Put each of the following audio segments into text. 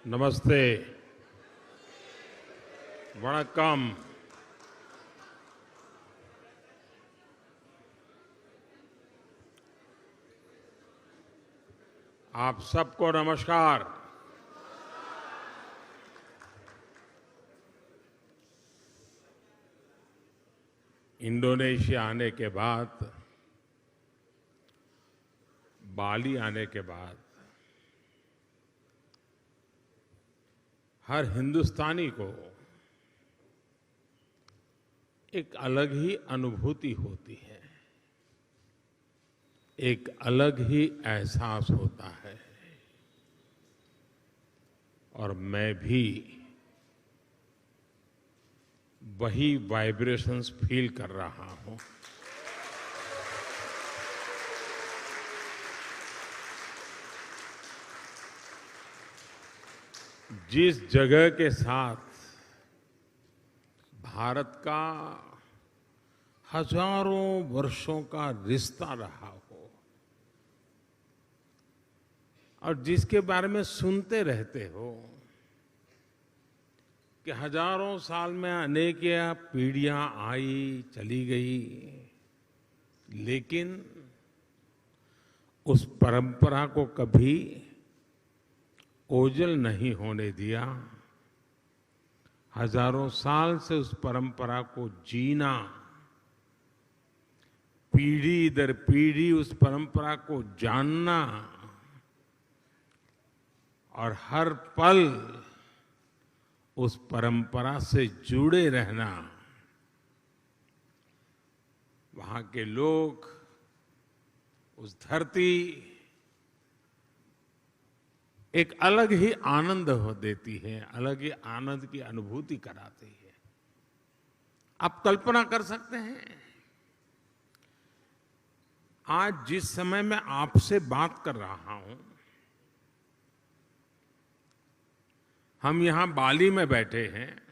नमस्ते, वणक्कम। आप सबको नमस्कार। इंडोनेशिया आने के बाद, बाली आने के बाद हर हिंदुस्तानी को एक अलग ही अनुभूति होती है, एक अलग ही एहसास होता है। और मैं भी वही वाइब्रेशंस फील कर रहा हूं। जिस जगह के साथ भारत का हजारों वर्षों का रिश्ता रहा हो और जिसके बारे में सुनते रहते हो कि हजारों साल में अनेक पीढ़ियां आई चली गई, लेकिन उस परंपरा को कभी ओझल नहीं होने दिया। हजारों साल से उस परंपरा को जीना, पीढ़ी दर पीढ़ी उस परंपरा को जानना और हर पल उस परंपरा से जुड़े रहना, वहां के लोग, उस धरती एक अलग ही आनंद देती है, अलग ही आनंद की अनुभूति कराती है। आप कल्पना कर सकते हैं, आज जिस समय मैं आपसे बात कर रहा हूं, हम यहां बाली में बैठे हैं,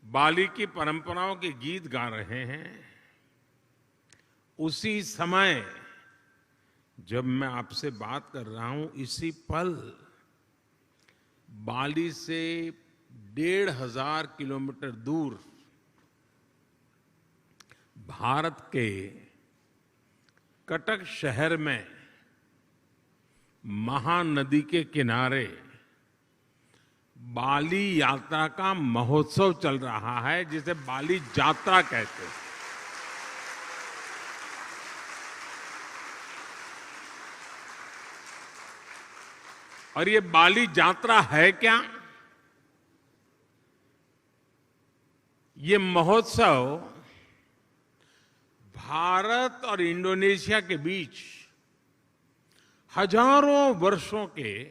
बाली की परंपराओं के गीत गा रहे हैं। उसी समय जब मैं आपसे बात कर रहा हूं, इसी पल बाली से 1500 किलोमीटर दूर भारत के कटक शहर में महानदी के किनारे बाली यात्रा का महोत्सव चल रहा है, जिसे बाली यात्रा कहते हैं। और ये बाली यात्रा है क्या? ये महोत्सव भारत और इंडोनेशिया के बीच हजारों वर्षों के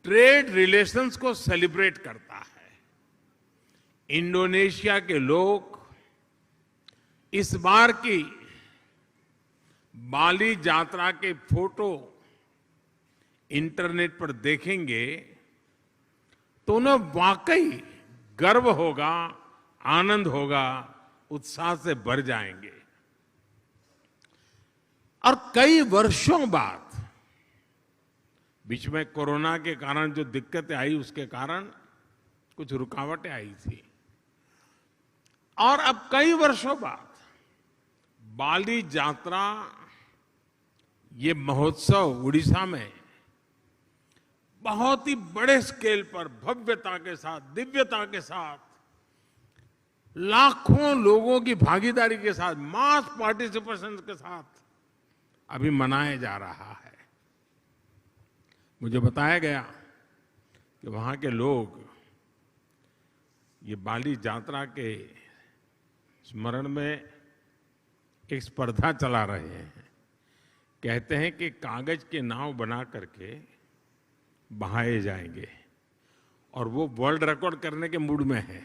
ट्रेड रिलेशंस को सेलिब्रेट करता है। इंडोनेशिया के लोग इस बार की बाली यात्रा के फोटो इंटरनेट पर देखेंगे तो उन्हें वाकई गर्व होगा, आनंद होगा, उत्साह से भर जाएंगे। और कई वर्षों बाद, बीच में कोरोना के कारण जो दिक्कतें आई, उसके कारण कुछ रुकावटें आई थी, और अब कई वर्षों बाद बाली यात्रा, ये महोत्सव उड़ीसा में बहुत ही बड़े स्केल पर, भव्यता के साथ, दिव्यता के साथ, लाखों लोगों की भागीदारी के साथ, मास पार्टिसिपेशन के साथ अभी मनाया जा रहा है। मुझे बताया गया कि वहां के लोग ये बाली यात्रा के स्मरण में एक स्पर्धा चला रहे हैं। कहते हैं कि कागज के नाव बना करके बहाए जाएंगे, और वो वर्ल्ड रिकॉर्ड करने के मूड में है।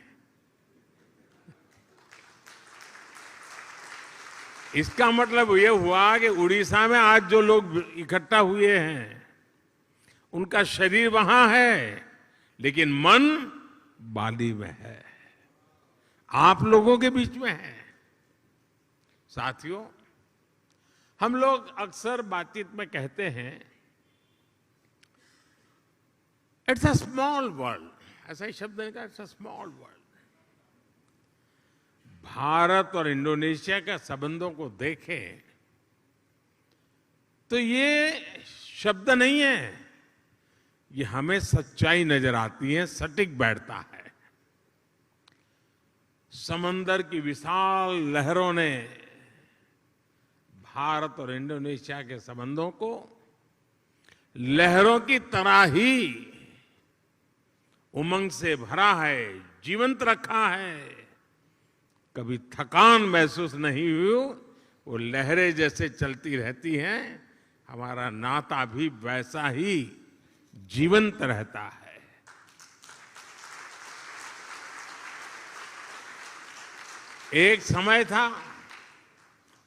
इसका मतलब ये हुआ कि उड़ीसा में आज जो लोग इकट्ठा हुए हैं, उनका शरीर वहां है, लेकिन मन बाली में है, आप लोगों के बीच में है। साथियों, हम लोग अक्सर बातचीत में कहते हैं इट्स अ स्मॉल वर्ल्ड, ऐसा ही शब्द है, it's a small world. Bharat और इंडोनेशिया के संबंधों को देखें तो ये शब्द नहीं है, ये हमें सच्चाई नजर आती है, सटीक बैठता है। समंदर की विशाल लहरों ने भारत और इंडोनेशिया के संबंधों को लहरों की तरह ही उमंग से भरा है, जीवंत रखा है। कभी थकान महसूस नहीं हुई, वो लहरें जैसे चलती रहती हैं, हमारा नाता भी वैसा ही जीवंत रहता है। एक समय था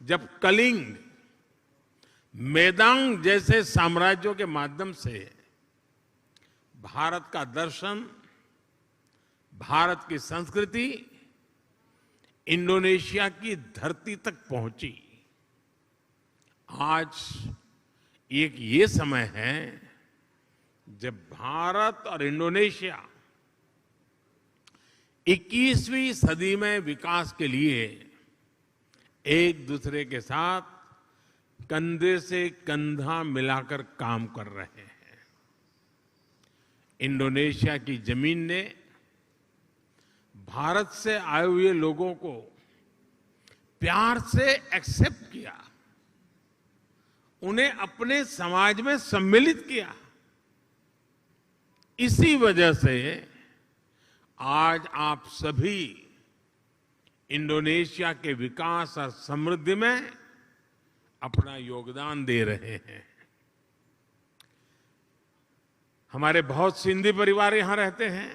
जब कलिंग, मेदांग जैसे साम्राज्यों के माध्यम से भारत का दर्शन, भारत की संस्कृति इंडोनेशिया की धरती तक पहुंची। आज एक ये समय है जब भारत और इंडोनेशिया 21वीं सदी में विकास के लिए एक दूसरे के साथ कंधे से कंधा मिलाकर काम कर रहे हैं। इंडोनेशिया की जमीन ने भारत से आए हुए लोगों को प्यार से एक्सेप्ट किया, उन्हें अपने समाज में सम्मिलित किया। इसी वजह से आज आप सभी इंडोनेशिया के विकास और समृद्धि में अपना योगदान दे रहे हैं। हमारे बहुत सिंधी परिवार यहां रहते हैं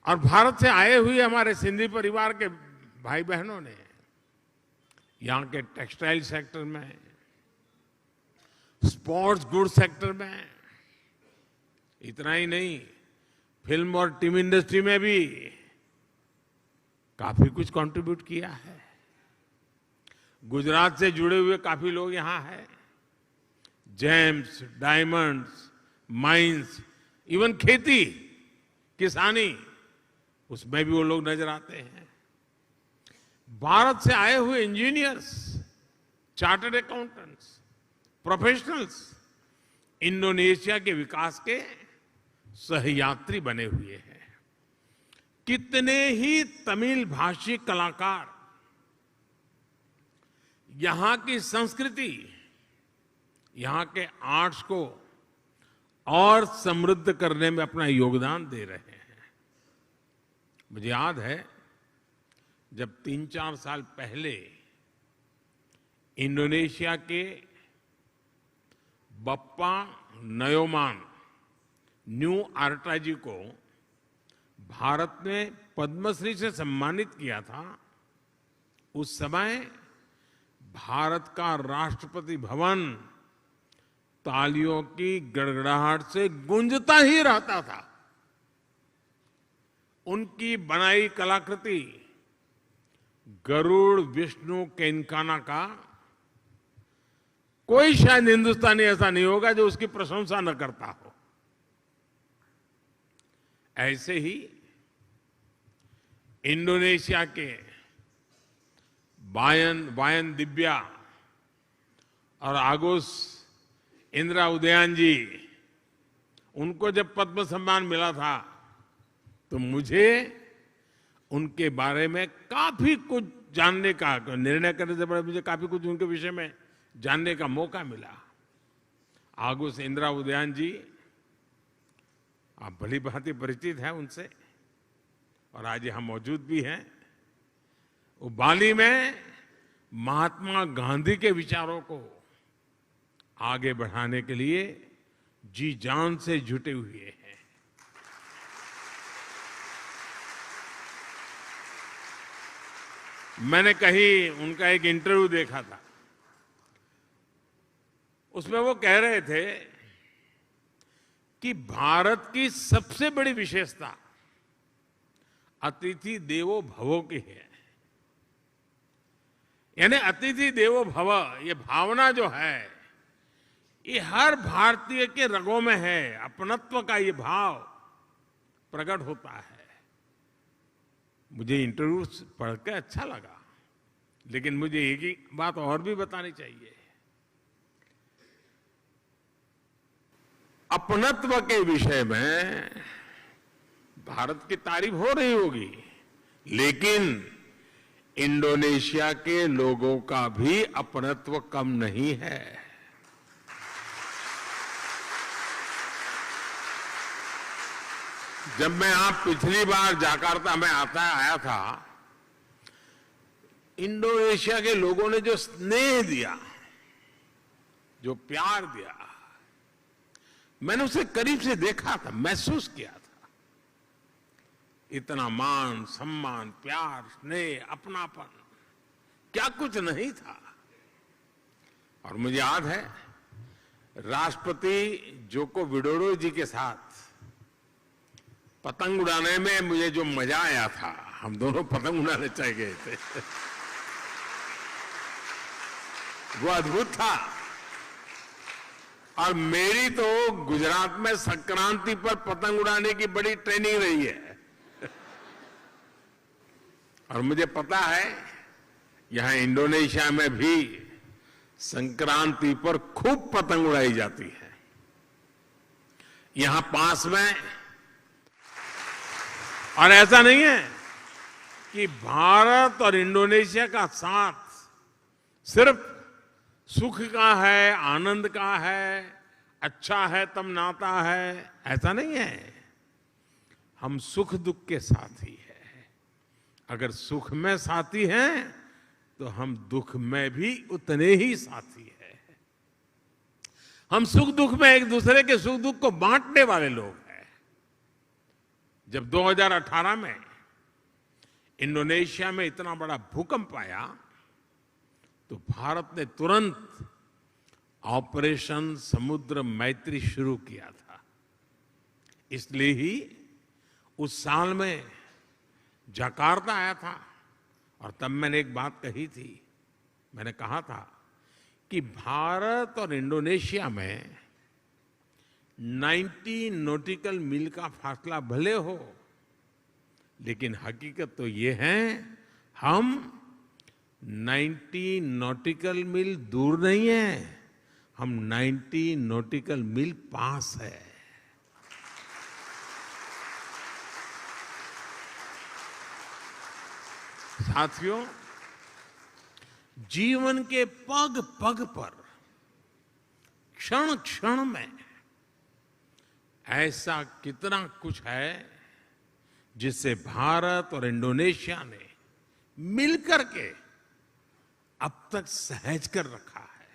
और भारत से आए हुए हमारे सिंधी परिवार के भाई बहनों ने यहां के टेक्सटाइल सेक्टर में, स्पोर्ट्स गुड सेक्टर में, इतना ही नहीं, फिल्म और टीवी इंडस्ट्री में भी काफी कुछ कंट्रीब्यूट किया है। गुजरात से जुड़े हुए काफी लोग यहां हैं। जेम्स, डायमंड्स, माइंस, इवन खेती, किसानी, उसमें भी वो लोग नजर आते हैं। भारत से आए हुए engineers, chartered accountants, professionals Indonesia के विकास के सहयात्री बने हुए हैं। कितने ही तमिल भाषी कलाकार यहां की संस्कृति, यहां के आर्ट्स को और समृद्ध करने में अपना योगदान दे रहे हैं। मुझे याद है जब 3-4 साल पहले इंडोनेशिया के बप्पा नयोमान न्यू आर्टाजी को भारत ने पद्मश्री से सम्मानित किया था, उस समय भारत का राष्ट्रपति भवन तालियों की गड़गड़ाहट से गूंजता ही रहता था। उनकी बनाई कलाकृति गरुड़ विष्णु केनकाना का कोई शायद हिंदुस्तानी ऐसा नहीं होगा जो उसकी प्रशंसा न करता हो। ऐसे ही इंडोनेशिया के वायन दिव्या और आगोस इंदिरा उदयन जी, उनको जब पद्म सम्मान मिला था तो मुझे उनके बारे में काफी कुछ जानने का, निर्णय करने से पहले मुझे काफी कुछ उनके विषय में जानने का मौका मिला। आगोस इंदिरा उदयन जी, आप भली भांति परिचित हैं उनसे और आज यहां मौजूद भी हैं। वो बाली में महात्मा गांधी के विचारों को आगे बढ़ाने के लिए जी जान से जुटे हुए हैं। मैंने कहीं उनका एक इंटरव्यू देखा था, उसमें वो कह रहे थे कि भारत की सबसे बड़ी विशेषता अतिथि देवो भव की है। यानी अतिथि देवो भव, ये भावना जो है, ये हर भारतीय के रगों में है। अपनत्व का ये भाव प्रकट होता है। मुझे इंटरव्यू पढ़ के अच्छा लगा, लेकिन मुझे एक ही बात और भी बतानी चाहिए। अपनत्व के विषय में भारत की तारीफ हो रही होगी, लेकिन इंडोनेशिया के लोगों का भी अपनत्व कम नहीं है। जब मैं पिछली बार जकार्ता में आया था, इंडोनेशिया के लोगों ने जो स्नेह दिया, जो प्यार दिया, मैंने उसे करीब से देखा था, महसूस किया था। इतना मान, सम्मान, प्यार, स्नेह, अपनापन, क्या कुछ नहीं था। और मुझे याद है, राष्ट्रपति जोको विडोडो जी के साथ पतंग उड़ाने में मुझे जो मजा आया था, हम दोनों पतंग उड़ाने चले गए थे, वो अद्भुत था। और मेरी तो गुजरात में संक्रांति पर पतंग उड़ाने की बड़ी ट्रेनिंग रही है। और मुझे पता है यहां इंडोनेशिया में भी संक्रांति पर खूब पतंग उड़ाई जाती है। यहां पास में, और ऐसा नहीं है कि भारत और इंडोनेशिया का साथ सिर्फ सुख का है, आनंद का है, अच्छा है तब नाता है, ऐसा नहीं है। हम सुख दुख के साथी हैं। अगर सुख में साथी हैं तो हम दुख में भी उतने ही साथी हैं। हम सुख दुख में एक दूसरे के सुख दुख को बांटने वाले लोग हैं। जब 2018 में इंडोनेशिया में इतना बड़ा भूकंप आया तो भारत ने तुरंत ऑपरेशन समुद्र मैत्री शुरू किया था। इसलिए ही उस साल में जकार्ता आया था और तब मैंने एक बात कही थी। मैंने कहा था कि भारत और इंडोनेशिया में 90 नॉटिकल मील का फासला भले हो, लेकिन हकीकत तो ये है हम 90 नॉटिकल मील दूर नहीं है, हम 90 नॉटिकल मील पास है। साथियों, जीवन के पग पग पर, क्षण क्षण में ऐसा कितना कुछ है जिससे भारत और इंडोनेशिया ने मिलकर के अब तक सहज कर रखा है।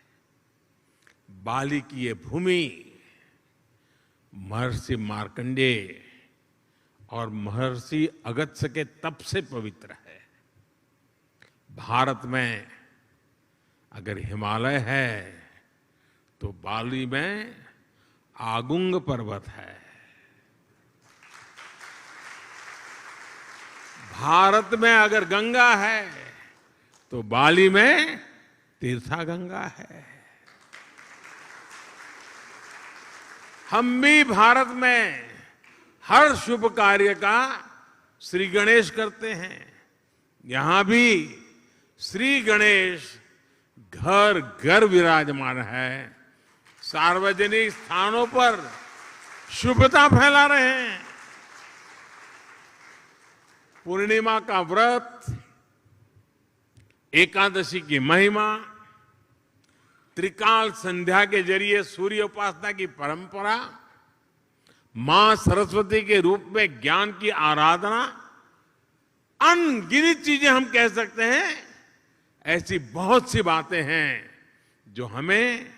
बाली की ये भूमि महर्षि मार्कंडेय और महर्षि अगस्त्य के तप से पवित्र है। भारत में अगर हिमालय है तो बाली में आगुंग पर्वत है। भारत में अगर गंगा है तो बाली में तीर्था गंगा है। हम भी भारत में हर शुभ कार्य का श्री गणेश करते हैं। यहां भी श्री गणेश घर घर विराजमान है। सार्वजनिक स्थानों पर शुभता फैला रहे हैं। पूर्णिमा का व्रत, एकादशी की महिमा, त्रिकाल संध्या के जरिए सूर्य उपासना की परंपरा, मां सरस्वती के रूप में ज्ञान की आराधना, अनगिनत चीजें हम कह सकते हैं। ऐसी बहुत सी बातें हैं जो हमें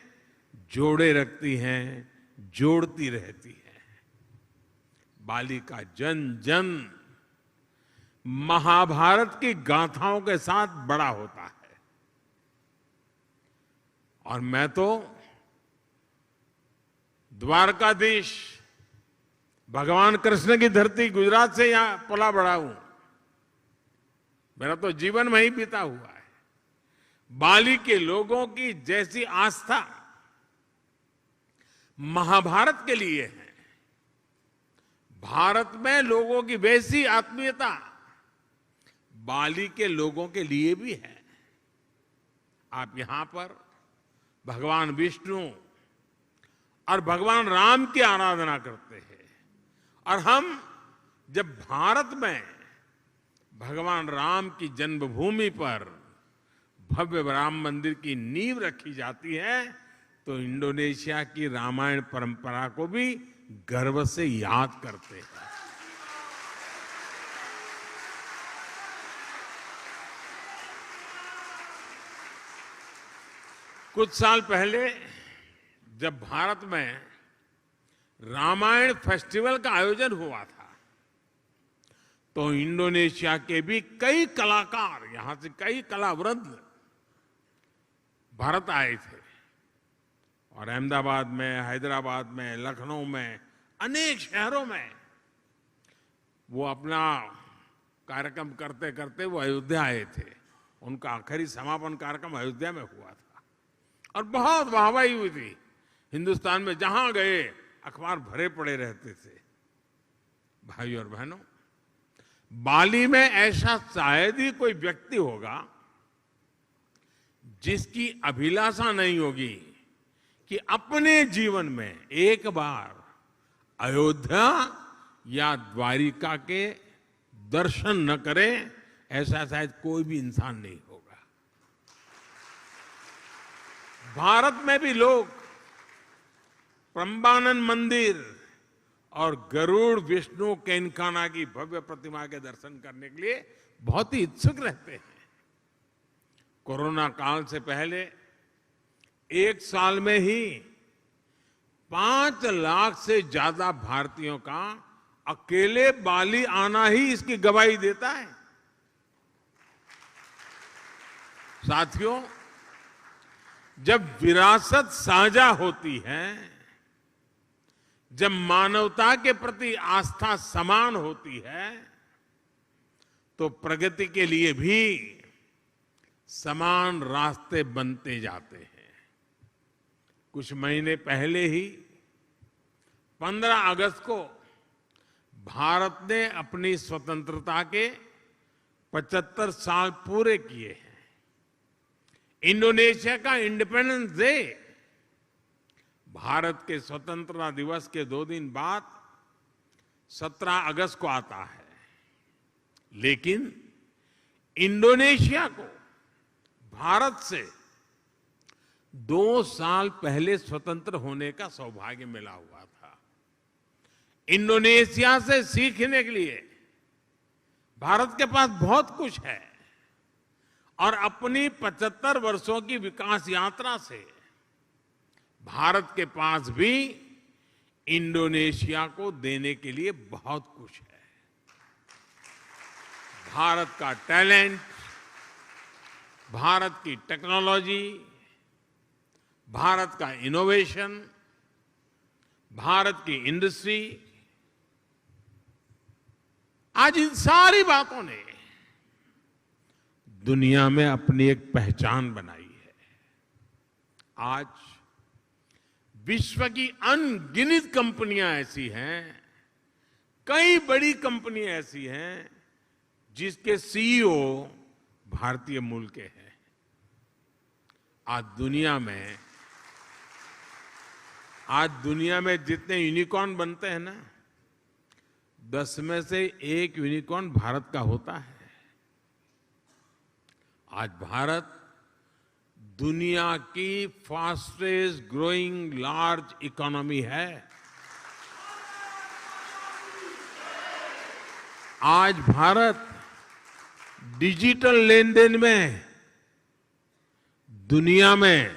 जोड़े रखती हैं, जोड़ती रहती हैं। बाली का जन जन महाभारत की गाथाओं के साथ बड़ा होता है। और मैं तो द्वारकाधीश भगवान कृष्ण की धरती गुजरात से यहां पला बड़ा हूं। मेरा तो जीवन में ही बीता हुआ है। बाली के लोगों की जैसी आस्था महाभारत के लिए है। भारत में लोगों की वैसी आत्मीयता बाली के लोगों के लिए भी है। आप यहां पर भगवान विष्णु और भगवान राम की आराधना करते हैं, और हम जब भारत में भगवान राम की जन्मभूमि पर भव्य राम मंदिर की नींव रखी जाती है, तो इंडोनेशिया की रामायण परंपरा को भी गर्व से याद करते हैं। कुछ साल पहले जब भारत में रामायण फेस्टिवल का आयोजन हुआ था, तो इंडोनेशिया के भी कई कलाकार, यहां से कई कलावृंद भारत आए थे, और अहमदाबाद में, हैदराबाद में, लखनऊ में, अनेक शहरों में वो अपना कार्यक्रम करते करते वो अयोध्या आए थे। उनका आखिरी समापन कार्यक्रम अयोध्या में हुआ था और बहुत वाहवाही हुई थी। हिंदुस्तान में जहां गए अखबार भरे पड़े रहते थे। भाइयों और बहनों, बाली में ऐसा शायद ही कोई व्यक्ति होगा जिसकी अभिलाषा नहीं होगी कि अपने जीवन में एक बार अयोध्या या द्वारिका के दर्शन न करे, ऐसा शायद कोई भी इंसान नहीं होगा। भारत में भी लोग प्रम्बानन मंदिर और गरुड़ विष्णु केनकाना की भव्य प्रतिमा के दर्शन करने के लिए बहुत ही इच्छुक रहते हैं। कोरोना काल से पहले एक साल में ही 5 लाख से ज्यादा भारतीयों का अकेले बाली आना ही इसकी गवाही देता है। साथियों, जब विरासत साझा होती है, जब मानवता के प्रति आस्था समान होती है, तो प्रगति के लिए भी समान रास्ते बनते जाते हैं। कुछ महीने पहले ही 15 अगस्त को भारत ने अपनी स्वतंत्रता के 75 साल पूरे किए हैं। इंडोनेशिया का इंडिपेंडेंस डे भारत के स्वतंत्रता दिवस के 2 दिन बाद 17 अगस्त को आता है, लेकिन इंडोनेशिया को भारत से 2 साल पहले स्वतंत्र होने का सौभाग्य मिला हुआ था। इंडोनेशिया से सीखने के लिए भारत के पास बहुत कुछ है, और अपनी 75 वर्षों की विकास यात्रा से भारत के पास भी इंडोनेशिया को देने के लिए बहुत कुछ है। भारत का टैलेंट, भारत की टेक्नोलॉजी, भारत का इनोवेशन, भारत की इंडस्ट्री, आज इन सारी बातों ने दुनिया में अपनी एक पहचान बनाई है। आज विश्व की अनगिनत कंपनियां ऐसी हैं, कई बड़ी कंपनियां ऐसी हैं जिसके सीईओ भारतीय मूल के हैं। आज दुनिया में जितने यूनिकॉर्न बनते हैं ना, 10 में से 1 यूनिकॉर्न भारत का होता है। आज भारत दुनिया की फास्टेस्ट ग्रोइंग लार्ज इकोनॉमी है। आज भारत डिजिटल लेन देन में दुनिया में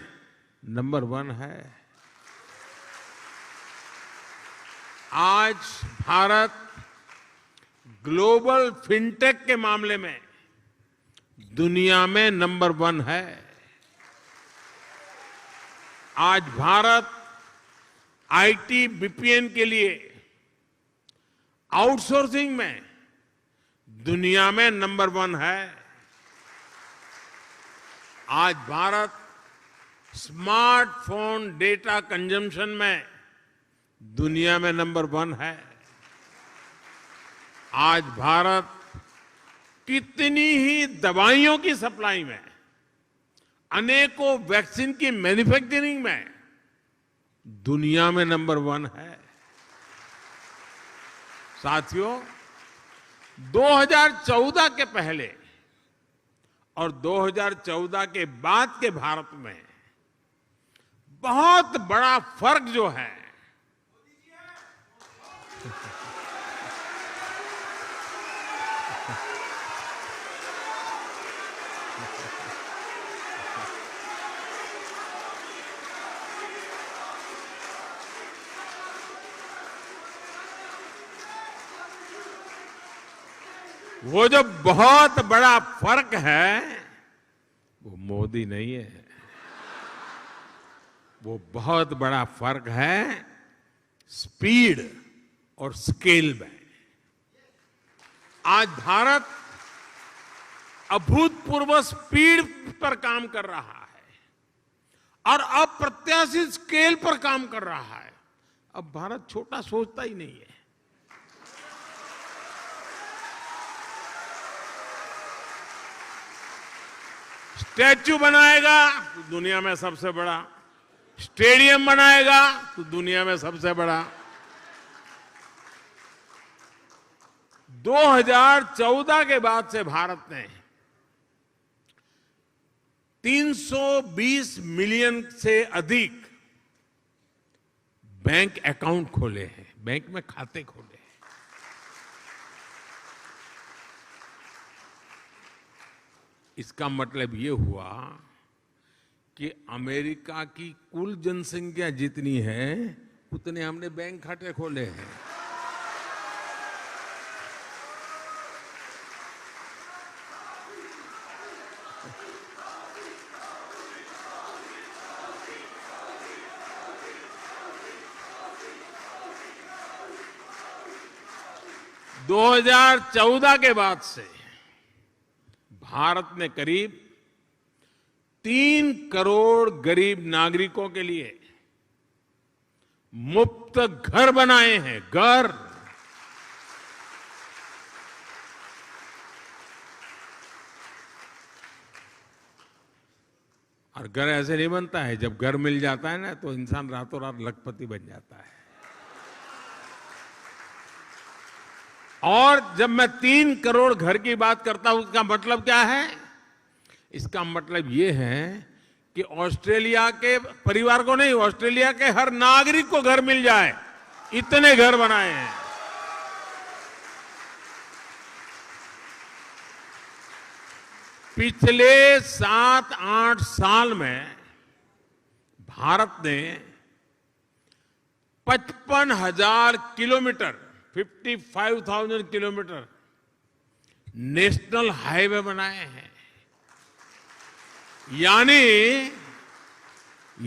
नंबर 1 है। आज भारत ग्लोबल फिनटेक के मामले में दुनिया में नंबर 1 है। आज भारत आईटी बीपीएन के लिए आउटसोर्सिंग में दुनिया में नंबर 1 है। आज भारत स्मार्टफोन डेटा कंजम्पशन में दुनिया में नंबर 1 है। आज भारत कितनी ही दवाइयों की सप्लाई में, अनेकों वैक्सीन की मैन्युफैक्चरिंग में दुनिया में नंबर 1 है। साथियों, 2014 के पहले और 2014 के बाद के भारत में बहुत बड़ा फर्क जो है, वो जो बहुत बड़ा फर्क है वो मोदी नहीं है, वो बहुत बड़ा फर्क है स्पीड और स्केल में। आज भारत अभूतपूर्व स्पीड पर काम कर रहा है और अप्रत्याशित स्केल पर काम कर रहा है। अब भारत छोटा सोचता ही नहीं है। स्टैच्यू बनाएगा तो दुनिया में सबसे बड़ा, स्टेडियम बनाएगा तो दुनिया में सबसे बड़ा। 2014 के बाद से भारत ने 320 मिलियन से अधिक बैंक अकाउंट खोले हैं, बैंक में खाते खोले हैं। इसका मतलब ये हुआ कि अमेरिका की कुल जनसंख्या जितनी है उतने हमने बैंक खाते खोले हैं। – 2014 के बाद से भारत ने करीब 3 करोड़ गरीब नागरिकों के लिए मुफ्त घर बनाए हैं। घर, और घर ऐसे नहीं बनता है, जब घर मिल जाता है ना तो इंसान रातों रात लखपति बन जाता है। और जब मैं 3 करोड़ घर की बात करता हूं, उसका मतलब क्या है? इसका मतलब ये है कि ऑस्ट्रेलिया के परिवार को नहीं, ऑस्ट्रेलिया के हर नागरिक को घर मिल जाए, इतने घर बनाए हैं। पिछले 7-8 साल में भारत ने 55,000 किलोमीटर, 55,000 किलोमीटर नेशनल हाईवे बनाए हैं।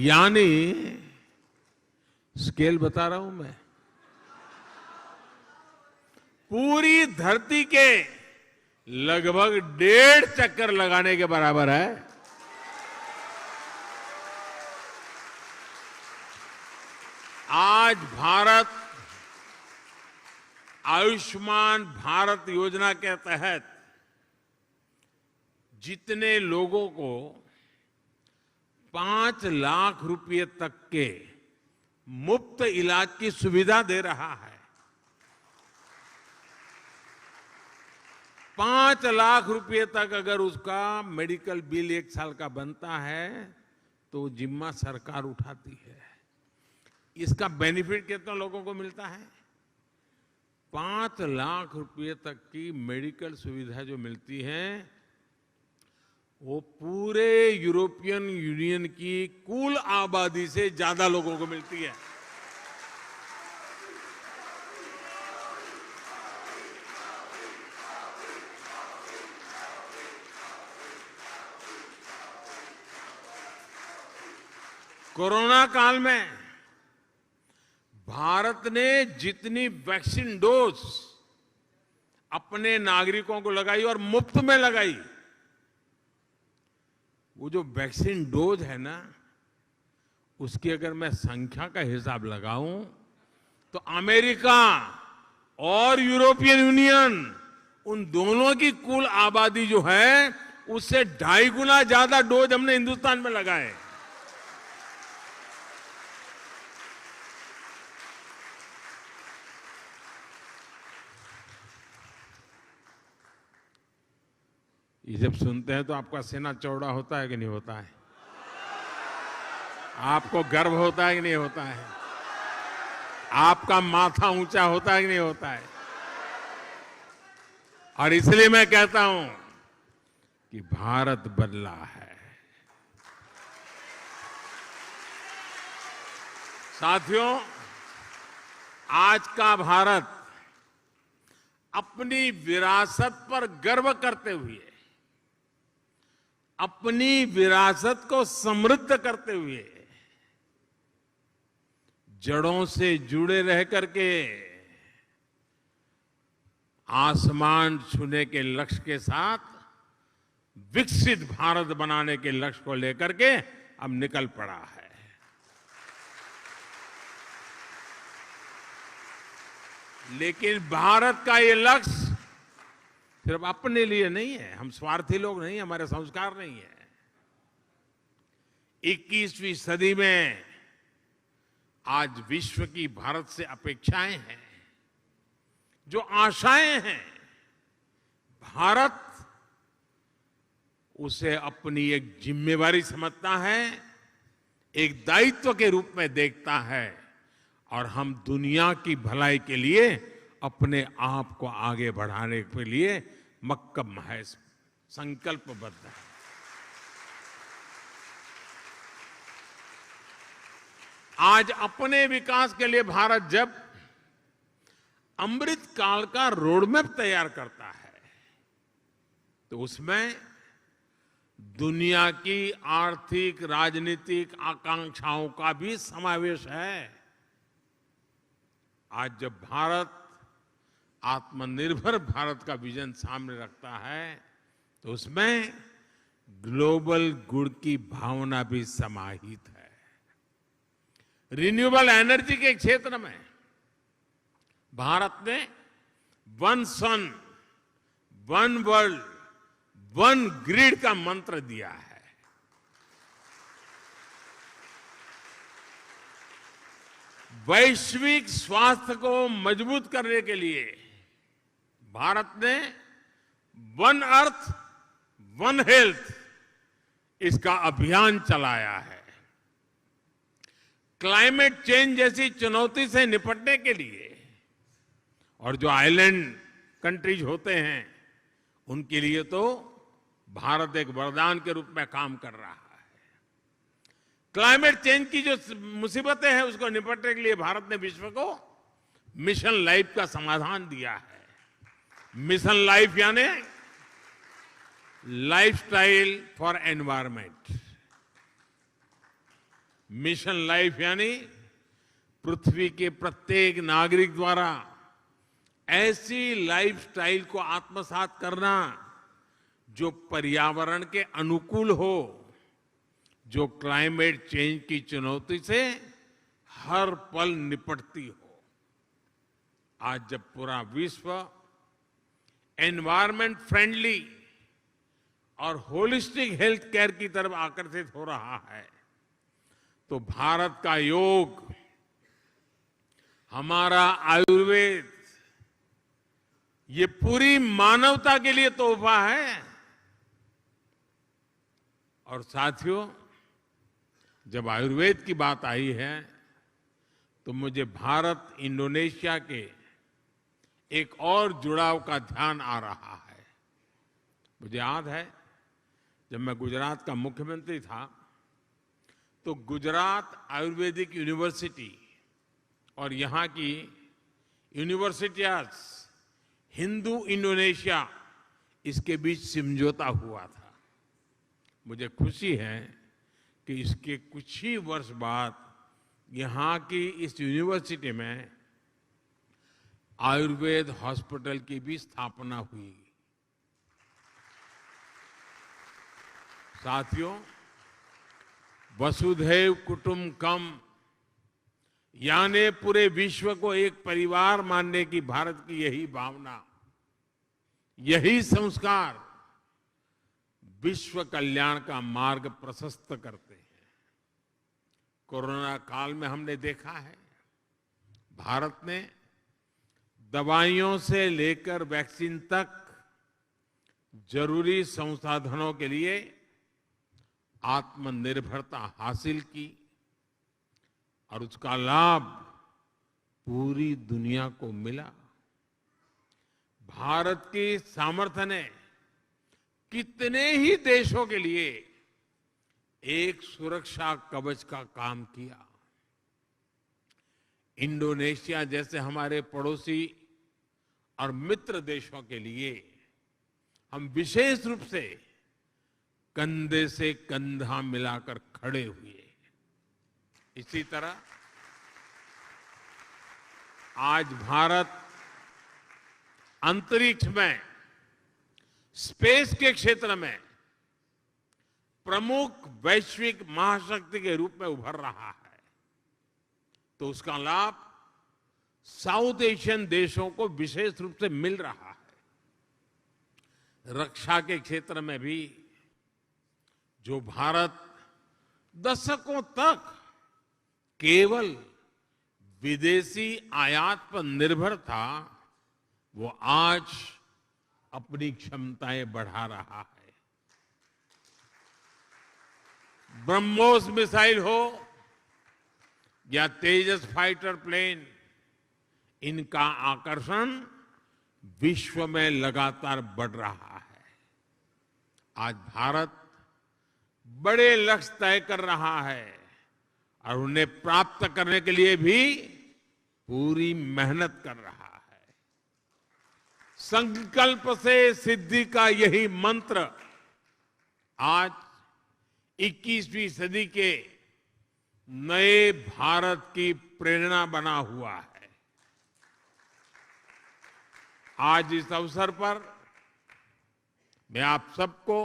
यानी स्केल बता रहा हूं मैं, पूरी धरती के लगभग 1.5 चक्कर लगाने के बराबर है। आज भारत आयुष्मान भारत योजना के तहत जितने लोगों को 5 लाख रुपए तक के मुफ्त इलाज की सुविधा दे रहा है, 5 लाख रुपए तक अगर उसका मेडिकल बिल 1 साल का बनता है तो जिम्मा सरकार उठाती है। इसका बेनिफिट कितने लोगों को मिलता है? 5 लाख रुपए तक की मेडिकल सुविधा जो मिलती है वो पूरे यूरोपियन यूनियन की कुल आबादी से ज्यादा लोगों को मिलती है। कोरोना काल में भारत ने जितनी वैक्सीन डोज अपने नागरिकों को लगाई और मुफ्त में लगाई, वो जो वैक्सीन डोज है ना, उसकी अगर मैं संख्या का हिसाब लगाऊं तो अमेरिका और यूरोपियन यूनियन, उन दोनों की कुल आबादी जो है उससे 2.5 गुना ज्यादा डोज हमने हिंदुस्तान में लगाए। ये जब सुनते हैं तो आपका सीना चौड़ा होता है कि नहीं होता है? आपको गर्व होता है कि नहीं होता है? आपका माथा ऊंचा होता है कि नहीं होता है? और इसलिए मैं कहता हूं कि भारत बदला है। साथियों, आज का भारत अपनी विरासत पर गर्व करते हुए, अपनी विरासत को समृद्ध करते हुए, जड़ों से जुड़े रह करके आसमान छूने के लक्ष्य के साथ विकसित भारत बनाने के लक्ष्य को लेकर के अब निकल पड़ा है। लेकिन भारत का ये लक्ष्य सिर्फ अपने लिए नहीं है। हम स्वार्थी लोग नहीं, हमारे संस्कार नहीं है। 21वीं सदी में आज विश्व की भारत से अपेक्षाएं हैं, जो आशाएं हैं, भारत उसे अपनी एक जिम्मेवारी समझता है, एक दायित्व के रूप में देखता है, और हम दुनिया की भलाई के लिए अपने आप को आगे बढ़ाने के लिए मक्कम है, संकल्पबद्ध है। आज अपने विकास के लिए भारत जब अमृत काल का रोडमैप तैयार करता है, तो उसमें दुनिया की आर्थिक राजनीतिक आकांक्षाओं का भी समावेश है। आज जब भारत आत्मनिर्भर भारत का विजन सामने रखता है, तो उसमें ग्लोबल गुड की भावना भी समाहित है। रिन्यूएबल एनर्जी के क्षेत्र में भारत ने वन सन, वन वर्ल्ड, वन ग्रिड का मंत्र दिया है। वैश्विक स्वास्थ्य को मजबूत करने के लिए भारत ने वन अर्थ, वन हेल्थ, इसका अभियान चलाया है। क्लाइमेट चेंज जैसी चुनौती से निपटने के लिए, और जो आइलैंड कंट्रीज होते हैं उनके लिए तो भारत एक वरदान के रूप में काम कर रहा है। क्लाइमेट चेंज की जो मुसीबतें हैं उसको निपटने के लिए भारत ने विश्व को मिशन लाइफ का समाधान दिया है। मिशन लाइफ यानी lifestyle for environment. Mission life यानी पृथ्वी के प्रत्येक नागरिक द्वारा ऐसी लाइफस्टाइल को आत्मसात करना जो पर्यावरण के अनुकूल हो, जो क्लाइमेट चेंज की चुनौती से हर पल निपटती हो। आज जब पूरा विश्व एनवायरमेंट फ्रेंडली और होलिस्टिक हेल्थ केयर की तरफ आकर्षित हो रहा है, तो भारत का योग, हमारा आयुर्वेद, ये पूरी मानवता के लिए तोहफा है। और साथियों, जब आयुर्वेद की बात आई है तो मुझे भारत इंडोनेशिया के एक और जुड़ाव का ध्यान आ रहा है। मुझे याद है जब मैं गुजरात का मुख्यमंत्री था तो गुजरात आयुर्वेदिक यूनिवर्सिटी और यहाँ की यूनिवर्सिटीज, हिंदू इंडोनेशिया, इसके बीच समझौता हुआ था। मुझे खुशी है कि इसके कुछ ही वर्ष बाद यहाँ की इस यूनिवर्सिटी में आयुर्वेद हॉस्पिटल की भी स्थापना हुई। साथियों, वसुधैव कुटुंबकम, यानी पूरे विश्व को एक परिवार मानने की भारत की यही भावना, यही संस्कार विश्व कल्याण का मार्ग प्रशस्त करते हैं। कोरोना काल में हमने देखा है, भारत ने दवाइयों से लेकर वैक्सीन तक जरूरी संसाधनों के लिए आत्मनिर्भरता हासिल की और उसका लाभ पूरी दुनिया को मिला। भारत की सामर्थ्य ने कितने ही देशों के लिए एक सुरक्षा कवच का काम किया। इंडोनेशिया जैसे हमारे पड़ोसी और मित्र देशों के लिए हम विशेष रूप से कंधा मिलाकर खड़े हुए। इसी तरह आज भारत अंतरिक्ष में, स्पेस के क्षेत्र में प्रमुख वैश्विक महाशक्ति के रूप में उभर रहा है, तो उसका लाभ साउथ एशियन देशों को विशेष रूप से मिल रहा है। रक्षा के क्षेत्र में भी जो भारत दशकों तक केवल विदेशी आयात पर निर्भर था, वो आज अपनी क्षमताएं बढ़ा रहा है। ब्रह्मोस मिसाइल हो या तेजस फाइटर प्लेन, इनका आकर्षण विश्व में लगातार बढ़ रहा है। आज भारत बड़े लक्ष्य तय कर रहा है और उन्हें प्राप्त करने के लिए भी पूरी मेहनत कर रहा है। संकल्प से सिद्धि का यही मंत्र आज 21वीं सदी के नए भारत की प्रेरणा बना हुआ है। आज इस अवसर पर मैं आप सबको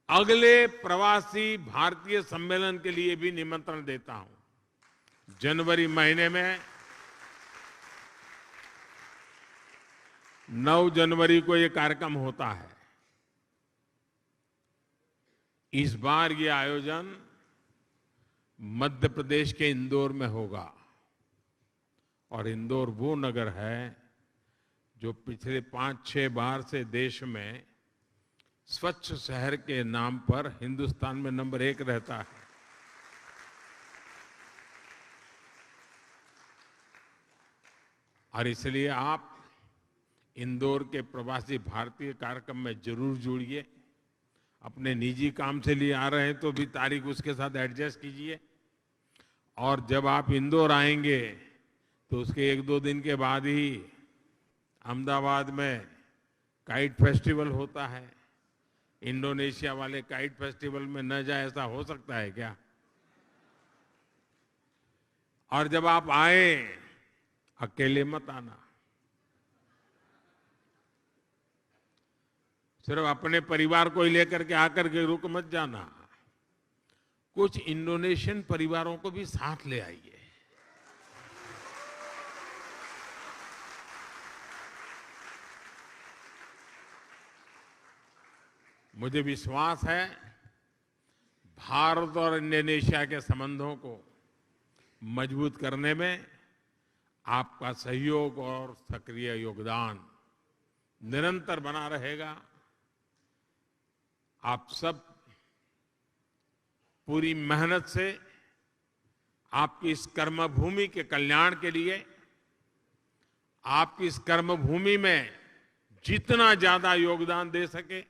अगले प्रवासी भारतीय सम्मेलन के लिए भी निमंत्रण देता हूं। जनवरी महीने में 9 जनवरी को यह कार्यक्रम होता है। इस बार ये आयोजन मध्य प्रदेश के इंदौर में होगा और इंदौर वो नगर है जो पिछले 5-6 बार से देश में स्वच्छ शहर के नाम पर हिंदुस्तान में नंबर 1 रहता है। और इसलिए आप इंदौर के प्रवासी भारतीय कार्यक्रम में जरूर जुड़िए। अपने निजी काम से लिए आ रहे हैं तो भी तारीख उसके साथ एडजस्ट कीजिए। और जब आप इंदौर आएंगे तो उसके 1-2 दिन के बाद ही अहमदाबाद में काइट फेस्टिवल होता है। इंडोनेशिया वाले काइट फेस्टिवल में न जाए ऐसा हो सकता है क्या? और जब आप आए, अकेले मत आना, सिर्फ अपने परिवार को ही लेकर के आकर के रुक मत जाना। कुछ इंडोनेशियन परिवारों को भी साथ ले आइए। मुझे विश्वास है भारत और इंडोनेशिया के संबंधों को मजबूत करने में आपका सहयोग और सक्रिय योगदान निरंतर बना रहेगा। आप सब पूरी मेहनत से आपकी इस कर्मभूमि के कल्याण के लिए, आपकी इस कर्मभूमि में जितना ज्यादा योगदान दे सके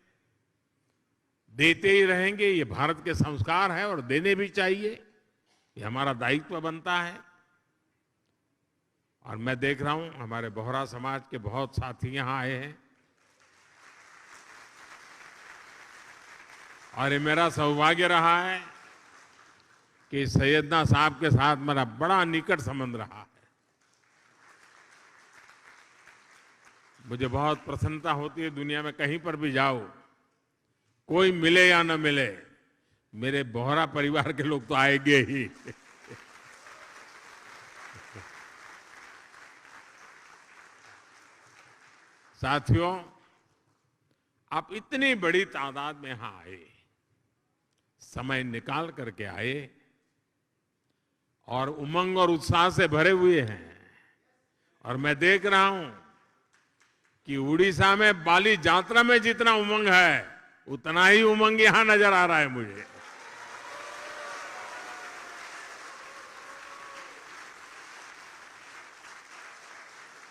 देते ही रहेंगे। ये भारत के संस्कार है और देने भी चाहिए, ये हमारा दायित्व बनता है। और मैं देख रहा हूं हमारे बोहरा समाज के बहुत साथी यहां आए हैं और ये मेरा सौभाग्य रहा है कि सैयदना साहब के साथ मेरा बड़ा निकट संबंध रहा है। मुझे बहुत प्रसन्नता होती है, दुनिया में कहीं पर भी जाओ, कोई मिले या न मिले, मेरे बोहरा परिवार के लोग तो आएंगे ही। साथियों, आप इतनी बड़ी तादाद में यहां आए, समय निकाल करके आए और उमंग और उत्साह से भरे हुए हैं। और मैं देख रहा हूं कि उड़ीसा में बाली यात्रा में जितना उमंग है, उतना ही उमंग यहां नजर आ रहा है मुझे।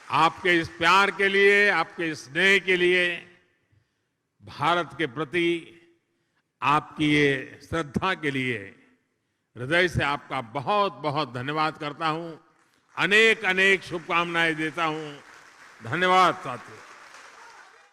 आपके इस प्यार के लिए, आपके इस स्नेह के लिए, भारत के प्रति आपकी ये श्रद्धा के लिए हृदय से आपका बहुत बहुत धन्यवाद करता हूं। अनेक अनेक शुभकामनाएं देता हूं। धन्यवाद साथियों।